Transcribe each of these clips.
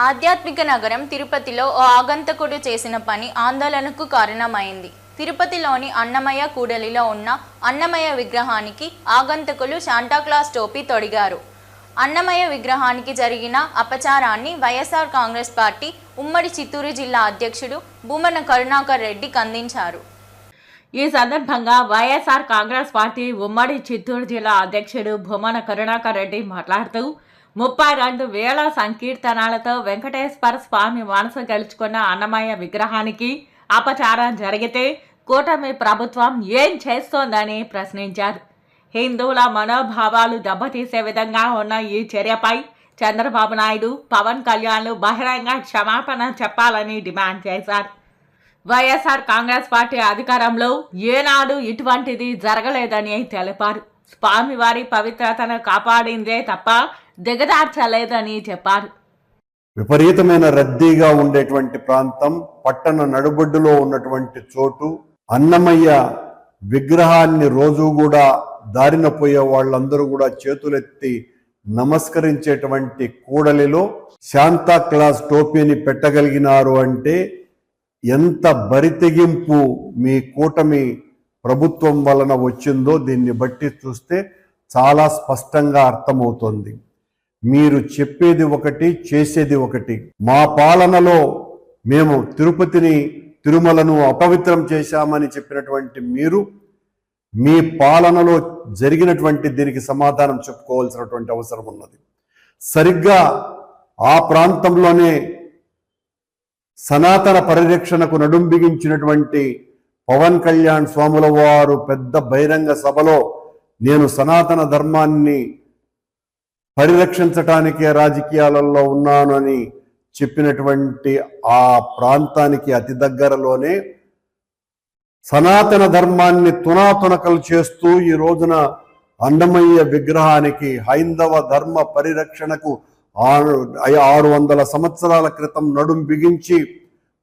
ఆధ్యాత్మిక నగరం తిరుపతిలో ఓ ఆగంతకుడు చేసిన పని ఆందోళనకు కారణమైంది. తిరుపతిలోని అన్నమయ్య కూడలిలో ఉన్న అన్నమయ్య విగ్రహానికి ఆగంతకులు శాంటాక్లాస్ టోపీ తొడిగారు. అన్నమయ్య విగ్రహానికి జరిగిన అపచారాన్ని వైఎస్ఆర్ కాంగ్రెస్ పార్టీ ఉమ్మడి చిత్తూరు జిల్లా అధ్యక్షుడు భూమన కరుణాకర్ రెడ్డి ఖండించారు. ఈ సందర్భంగా వైఎస్ఆర్ కాంగ్రెస్ పార్టీ ఉమ్మడి చిత్తూరు జిల్లా అధ్యక్షుడు భూమన కరుణాకర్ రెడ్డి మాట్లాడుతూ 32,000 సంకీర్తనాలతో వెంకటేశ్వర స్వామి మనసు గెలుచుకున్న అన్నమయ్య విగ్రహానికి అపచారం జరిగితే కూటమి ప్రభుత్వం ఏం చేస్తోందని ప్రశ్నించారు. హిందువుల మనోభావాలు దెబ్బతీసే విధంగా ఉన్న ఈ చర్యపై చంద్రబాబు నాయుడు, పవన్ కళ్యాణ్లు బహిరంగ క్షమాపణ చెప్పాలని డిమాండ్ చేశారు. వైఎస్ఆర్ కాంగ్రెస్ పార్టీ అధికారంలో ఏనాడు ఇటువంటిది జరగలేదని తెలిపారు. స్వామివారి పవిత్రతను కాపాడిందే తప్ప దిగదార్చలేదని చెప్పారు. విపరీతమైన రద్దీగా ఉండేటువంటి ప్రాంతం, పట్టణ నడుబొడ్డులో ఉన్నటువంటి చోటు, అన్నమయ్య విగ్రహాన్ని రోజు కూడా దారిన పోయే వాళ్ళందరూ కూడా చేతులెత్తి నమస్కరించేటువంటి కూడలిలో శాంతా క్లాస్ టోపీని పెట్టగలిగినారు అంటే ఎంత బరితెగింపు మీ కూటమి ప్రభుత్వం వలన వచ్చిందో దీన్ని బట్టి చూస్తే చాలా స్పష్టంగా అర్థమవుతోంది. మీరు చెప్పేది ఒకటి, చేసేది ఒకటి. మా పాలనలో మేము తిరుపతిని, తిరుమలను అపవిత్రం చేశామని చెప్పినటువంటి మీరు మీ పాలనలో జరిగినటువంటి దీనికి సమాధానం చెప్పుకోవాల్సినటువంటి అవసరం ఉన్నది. సరిగ్గా ఆ ప్రాంతంలోనే సనాతన పరిరక్షణకు నడుం బిగించినటువంటి పవన్ కళ్యాణ్ స్వాముల వారు పెద్ద బహిరంగ సభలో నేను సనాతన ధర్మాన్ని పరిరక్షించటానికే రాజకీయాలలో ఉన్నాను అని చెప్పినటువంటి ఆ ప్రాంతానికి అతి దగ్గరలోనే సనాతన ధర్మాన్ని తునాతునకలు చేస్తూ ఈ రోజున అన్నమయ్య విగ్రహానికి హైందవ ధర్మ పరిరక్షణకు 600 సంవత్సరాల క్రితం నడుం బిగించి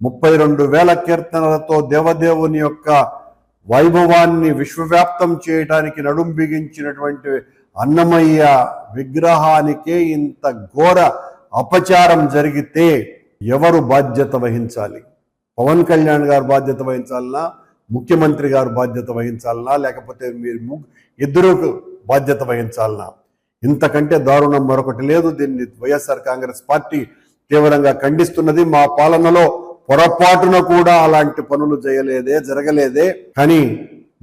32,000 కీర్తనలతో దేవదేవుని యొక్క వైభవాన్ని విశ్వవ్యాప్తం చేయడానికి నడుం బిగించినటువంటి అన్నమయ్య విగ్రహానికే ఇంత ఘోర అపచారం జరిగితే ఎవరు బాధ్యత వహించాలి? పవన్ కళ్యాణ్ గారు బాధ్యత వహించాలనా, ముఖ్యమంత్రి గారు బాధ్యత వహించాలనా, లేకపోతే మీరు ఇద్దరు బాధ్యత వహించాలనా? ఇంతకంటే దారుణం మరొకటి లేదు. దీన్ని వైఎస్ఆర్ కాంగ్రెస్ పార్టీ తీవ్రంగా ఖండిస్తున్నది. మా పాలనలో పొరపాటున కూడా అలాంటి పనులు జరగలేదే. కానీ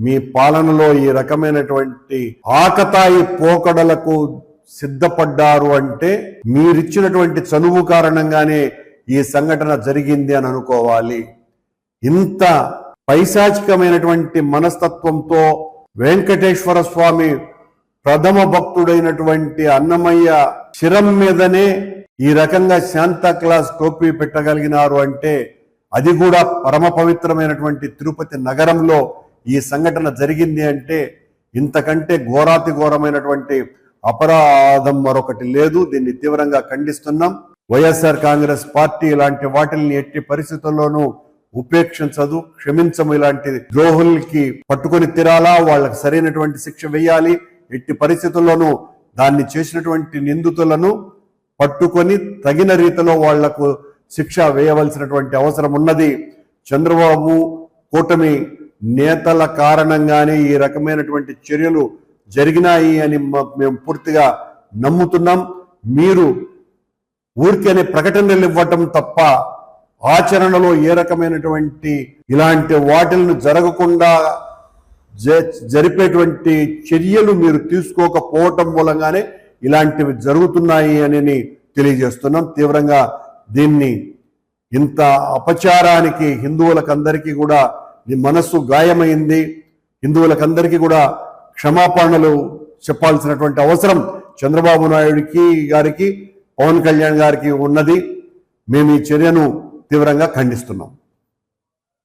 మీ పాలనలో ఈ రకమైనటువంటి ఆకతాయి పోకడలకు సిద్ధపడ్డారు అంటే మీరిచ్చినటువంటి చనువు కారణంగానే ఈ సంఘటన జరిగింది అని అనుకోవాలి. ఇంత పైశాచికమైనటువంటి మనస్తత్వంతో వెంకటేశ్వర స్వామి ప్రథమ భక్తుడైనటువంటి అన్నమయ్య శిరం మీదనే ఈ రకంగా శాంతా క్లాస్ టోపీ పెట్టగలిగినారు అంటే, అది కూడా పరమ పవిత్రమైనటువంటి తిరుపతి నగరంలో ఈ సంఘటన జరిగింది అంటే ఇంతకంటే ఘోరాతి ఘోరమైనటువంటి అపరాధం మరొకటి లేదు. దీన్ని తీవ్రంగా ఖండిస్తున్నాం. వైఎస్ఆర్ కాంగ్రెస్ పార్టీ ఇలాంటి వాటిల్ని ఎట్టి పరిస్థితుల్లోనూ ఉపేక్షించదు, క్షమించము. ఇలాంటి ద్రోహులకి పట్టుకొని తిరాలా, వాళ్ళకి సరైనటువంటి శిక్ష వేయాలి. ఎట్టి పరిస్థితుల్లోనూ దాన్ని చేసినటువంటి నిందితులను పట్టుకొని తగిన రీతిలో వాళ్లకు శిక్ష వేయవలసినటువంటి అవసరం ఉన్నది. చంద్రబాబు కూటమి నేతల కారణంగానే ఈ రకమైనటువంటి చర్యలు జరిగినాయి అని మేము పూర్తిగా నమ్ముతున్నాం. మీరు ఊరికనే ప్రకటనలు ఇవ్వటం తప్ప ఆచరణలో ఏ రకమైనటువంటి ఇలాంటి వాటిలను జరగకుండా జరిపేటువంటి చర్యలు మీరు తీసుకోకపోవటం మూలంగానే ఇలాంటివి జరుగుతున్నాయి అని తెలియజేస్తున్నాం. తీవ్రంగా దీన్ని ఇంత అపచారానికి హిందువులకందరికీ కూడా మనస్సు గాయమైంది. హిందువులకందరికీ కూడా క్షమాపణలు చెప్పాల్సినటువంటి అవసరం చంద్రబాబు నాయుడు గారికి, పవన్ కళ్యాణ్ గారికి ఉన్నది. మేము ఈ చర్యను తీవ్రంగా ఖండిస్తున్నాం.